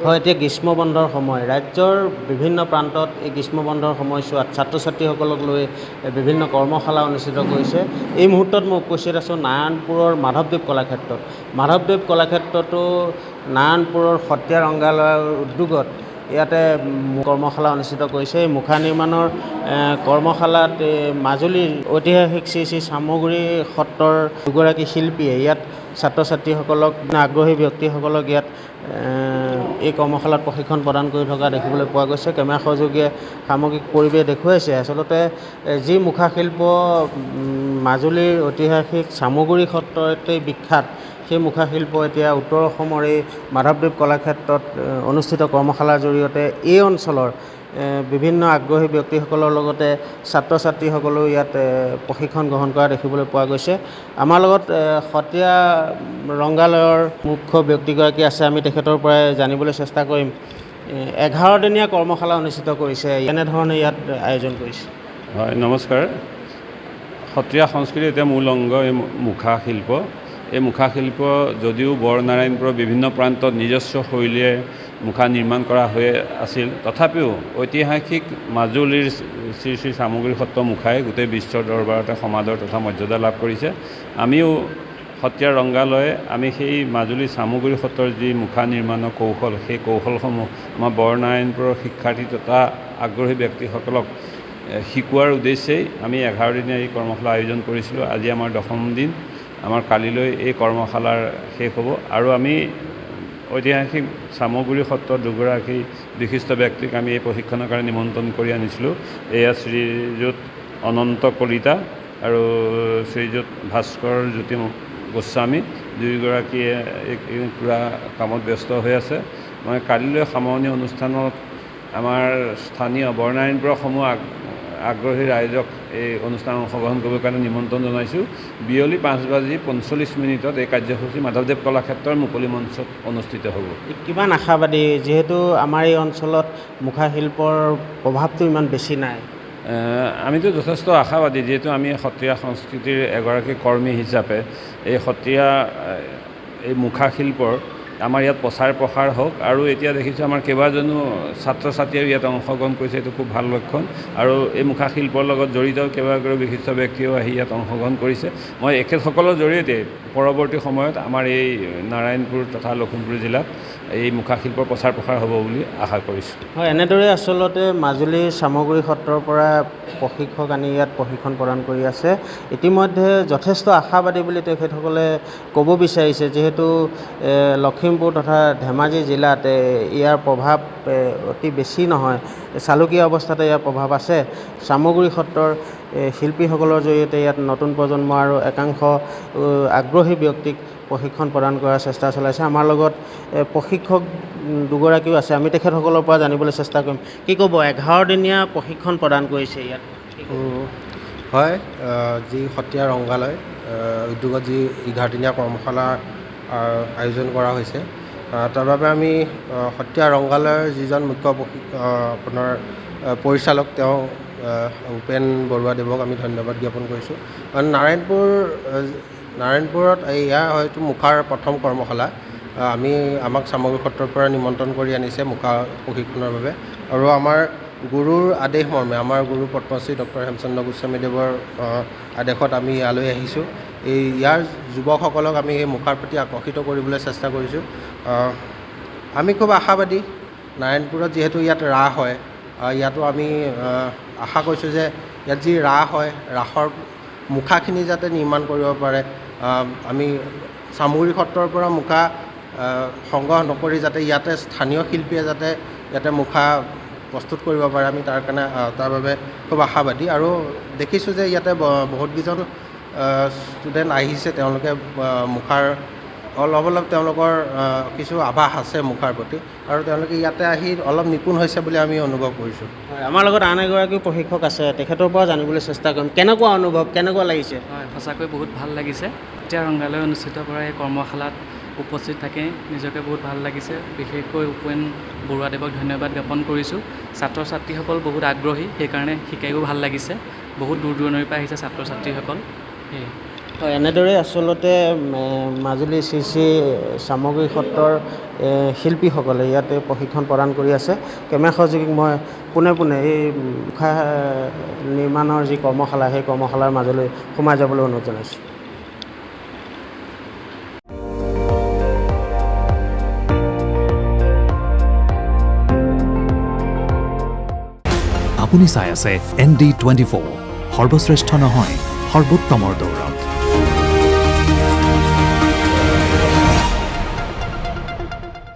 হয়, এতিয়া গ্ৰীষ্ম বন্ধৰ সময় ৰাজ্যৰ বিভিন্ন প্ৰান্তত এই গ্ৰীষ্ম বন্ধৰ সময়ছোৱাত ছাত্ৰ ছাত্ৰীসকলক লৈ বিভিন্ন কৰ্মশালা অনুষ্ঠিত কৰিছে। এই মুহূৰ্তত মই উপস্থিত আছোঁ নাৰায়ণপুৰৰ মাধৱদেৱ কলাক্ষেত্ৰত। মাধৱদেৱ কলাক্ষেত্ৰতো নাৰায়ণপুৰৰ সত্ৰীয়া ৰংগালয়ৰ উদ্যোগত ইয়াতে কৰ্মশালা অনুষ্ঠিত কৰিছে। এই মুখা নিৰ্মাণৰ কৰ্মশালাত মাজুলীৰ ঐতিহাসিক শ্ৰী শ্ৰী চামগুৰি সত্ৰৰ দুগৰাকী শিল্পীয়ে ইয়াত ছাত্ৰ ছাত্ৰীসকলক আগ্ৰহী ব্যক্তিসকলক ইয়াত এই কৰ্মশালাত প্ৰশিক্ষণ প্ৰদান কৰি থকা দেখিবলৈ পোৱা গৈছে। কেমেৰা সহযোগীয়ে সামগ্ৰিক পৰিৱেশ দেখুৱাইছে। আচলতে যি মুখাশিল্প মাজুলীৰ ঐতিহাসিক চামগুৰি সত্ৰতেই বিখ্যাত, সেই মুখাশিল্প এতিয়া উত্তৰ অসমৰ এই মাধৱদেৱ কলাক্ষেত্ৰত অনুষ্ঠিত কৰ্মশালাৰ জৰিয়তে এই অঞ্চলৰ বিভিন্ন আগ্ৰহী ব্যক্তিসকলৰ লগতে ছাত্ৰ ছাত্ৰীসকলেও ইয়াত প্ৰশিক্ষণ গ্ৰহণ কৰা দেখিবলৈ পোৱা গৈছে। আমাৰ লগত সত্ৰীয়া ৰংগালয়ৰ মুখ্য ব্যক্তিগৰাকী আছে, আমি তেখেতৰ পৰাই জানিবলৈ চেষ্টা কৰিম। 11 দিনীয়া কৰ্মশালা অনুষ্ঠিত কৰিছে, এনেধৰণে ইয়াত আয়োজন কৰিছে। হয়, নমস্কাৰ। সত্ৰীয়া সংস্কৃতিৰ এতিয়া মূল অংগ এই মুখা শিল্প। এই মুখা শিল্প যদিও বৰনাৰায়ণপুৰৰ বিভিন্ন প্ৰান্তত নিজস্ব শৈলীয়ে মুখা নিৰ্মাণ কৰা হৈ আছিল, তথাপিও ঐতিহাসিক মাজুলীৰ শ্ৰী শ্ৰী চামগুৰি সত্ৰ মুখাই গোটেই বিশ্বৰ দৰবাৰতে সমাদৰ তথা মৰ্যাদা লাভ কৰিছে। আমিও সত্ৰীয়া ৰংগালয়ে আমি সেই মাজুলী চামগুৰি সত্ৰৰ যি মুখা নিৰ্মাণৰ কৌশল, সেই কৌশলসমূহ আমাৰ বৰনাৰায়ণপুৰৰ শিক্ষাৰ্থী তথা আগ্ৰহী ব্যক্তিসকলক শিকোৱাৰ উদ্দেশ্যেই আমি 11 দিনীয়া এই কৰ্মশালা আয়োজন কৰিছিলোঁ। আজি আমাৰ 10ম দিন। আমাৰ কালিলৈ এই কৰ্মশালাৰ শেষ হ'ব আৰু আমি ঐতিহাসিক চামগুৰি সত্ৰৰ দুগৰাকী বিশিষ্ট ব্যক্তিক আমি এই প্ৰশিক্ষণৰ কাৰণে নিমন্ত্ৰণ কৰি আনিছিলোঁ। এয়া শ্ৰীযুত অনন্ত কলিতা আৰু শ্ৰীযুত ভাস্কৰ জ্যোতি গোস্বামী, দুয়োগৰাকীয়ে পূৰা কামত ব্যস্ত হৈ আছে। মই কালিলৈ সামৰণি অনুষ্ঠানত আমাৰ স্থানীয় বৰনাৰায়ণপুৰৰ সমূহ আগ্ৰহী ৰাইজক এই অনুষ্ঠানত অংশগ্ৰহণ কৰিবৰ কাৰণে নিমন্ত্ৰণ জনাইছোঁ। বিয়লি 5:45 এই কাৰ্যসূচী মাধৱদেৱ কলাক্ষেত্ৰৰ মুকলি মঞ্চত অনুষ্ঠিত হ'ব। কিমান আশাবাদী, যিহেতু আমাৰ এই অঞ্চলত মুখাশিল্পৰ প্ৰভাৱটো ইমান বেছি নাই? আমিতো যথেষ্ট আশাবাদী, যিহেতু আমি সত্ৰীয়া সংস্কৃতিৰ এগৰাকী কৰ্মী হিচাপে এই সত্ৰীয়া এই মুখাশিল্পৰ আমাৰ ইয়াত প্ৰচাৰ প্ৰসাৰ হওক আৰু এতিয়া দেখিছোঁ আমাৰ কেইবাজনো ছাত্ৰ ছাত্ৰীয়েও ইয়াত অংশগ্ৰহণ কৰিছে। এইটো খুব ভাল লক্ষণ আৰু এই মুখাশিল্পৰ লগত জড়িত কেইবাগৰাকী বিশিষ্ট ব্যক্তিও আহি ইয়াত অংশগ্ৰহণ কৰিছে। মই এখেতসকলৰ জৰিয়তে পৰৱৰ্তী সময়ত আমাৰ এই নাৰায়ণপুৰ তথা লখিমপুৰ জিলাত এই মুখাশিল্পৰ প্ৰচাৰ প্ৰসাৰ হ'ব বুলি আশা কৰিছোঁ। হয়, এনেদৰে আচলতে মাজুলীৰ চামগুৰি সত্ৰৰ পৰা প্ৰশিক্ষক আনি ইয়াত প্ৰশিক্ষণ প্ৰদান কৰি আছে। ইতিমধ্যে যথেষ্ট আশাবাদী বুলি তেখেতসকলে ক'ব বিচাৰিছে, যিহেতু লখিমপুৰ তথা ধেমাজি জিলাত ইয়াৰ প্ৰভাৱ অতি বেছি নহয়, চালুকীয়া অৱস্থাতে ইয়াৰ প্ৰভাৱ আছে। চামগুৰি সত্ৰৰ শিল্পীসকলৰ জৰিয়তে ইয়াত নতুন প্ৰজন্ম আৰু একাংশ আগ্ৰহী ব্যক্তিক প্ৰশিক্ষণ প্ৰদান কৰাৰ চেষ্টা চলাইছে। আমাৰ লগত প্ৰশিক্ষক দুগৰাকীও আছে, আমি তেখেতসকলৰ পৰা জানিবলৈ চেষ্টা কৰিম। কি ক'ব, 11 দিনীয়া প্ৰশিক্ষণ প্ৰদান কৰিছে ইয়াত? হয়, যি সত্ৰীয়া ৰংগালয় উদ্যোগত যি 11 দিনীয়া কৰ্মশালা আয়োজন কৰা হৈছে, তাৰ বাবে আমি সত্ৰীয়া ৰংগালয়ৰ যিজন মুখ্য আপোনাৰ পৰিচালক তেওঁ উপেন বৰুৱাদেৱক আমি ধন্যবাদ জ্ঞাপন কৰিছোঁ। কাৰণ নাৰায়ণপুৰত এয়া হয়তো মুখাৰ প্ৰথম কৰ্মশালা। আমাক চামগুৰি সত্ৰৰ পৰা নিমন্ত্ৰণ কৰি আনিছে মুখা প্ৰশিক্ষণৰ বাবে আৰু আমাৰ গুৰুৰ আদেশ মৰ্মে, আমাৰ গুৰু পদ্মশ্ৰী ডক্টৰ হেমচন্দ্ৰ গোস্বামীদেৱৰ আদেশত আমি ইয়ালৈ আহিছোঁ। ইয়াৰ যুৱকসকলক আমি এই মুখাৰ প্ৰতি আকৰ্ষিত কৰিবলৈ চেষ্টা কৰিছোঁ। আমি খুব আশাবাদী। নাৰায়ণপুৰত যিহেতু ইয়াত ৰাস হয়, ইয়াতো আমি আশা কৰিছোঁ যে ইয়াত যি ৰাস হয়, ৰাসৰ মুখাখিনি যাতে নিৰ্মাণ কৰিব পাৰে। আমি চামগুৰি সত্ৰৰ পৰা মুখা সংগ্ৰহ নকৰি যাতে ইয়াতে স্থানীয় শিল্পীয়ে যাতে ইয়াতে মুখা প্ৰস্তুত কৰিব পাৰে, আমি তাৰ বাবে খুব আশাবাদী। আৰু দেখিছোঁ যে ইয়াতে বহুতকেইজন ষ্টুডেণ্ট আহিছে, তেওঁলোকে মুখাৰ অলপ তেওঁলোকৰ কিছু আভাস আছে মুখাৰ প্ৰতি আৰু তেওঁলোকে ইয়াতে আহি অলপ নিপুণ হৈছে বুলি আমি অনুভৱ কৰিছোঁ। হয়, আমাৰ লগত আন এগৰাকী প্ৰশিক্ষক আছে, তেখেতৰ পৰা জানিবলৈ চেষ্টা কৰিম। কেনেকুৱা অনুভৱ, কেনেকুৱা লাগিছে? হয়, সঁচাকৈ বহুত ভাল লাগিছে। এতিয়া ৰংগালয় অনুষ্ঠিত কৰা এই কৰ্মশালাত উপস্থিত থাকি নিজকে বহুত ভাল লাগিছে। বিশেষকৈ উপেন বৰুৱাদেৱক ধন্যবাদ জ্ঞাপন কৰিছোঁ। ছাত্ৰ ছাত্ৰীসকল বহুত আগ্ৰহী, সেইকাৰণে শিকায়ো ভাল লাগিছে। বহুত দূৰ দূৰণিৰ পৰা আহিছে ছাত্ৰ ছাত্ৰীসকল। হয়, এনেদৰে আচলতে মাজুলী শ্ৰী শ্ৰী চামগুৰি সত্ৰৰ শিল্পীসকলে ইয়াতে প্ৰশিক্ষণ প্ৰদান কৰি আছে। কেমেৰা সহযোগীক মই পোনে পোনে এই মুখা নিৰ্মাণৰ যি কৰ্মশালা, সেই কৰ্মশালাৰ মাজলৈ সোমাই যাবলৈ অনুৰোধ জনাইছোঁ। আপুনি চাই আছে ND24, সৰ্বশ্ৰেষ্ঠ নহয় সৰ্বোত্তমৰ দৌৰ।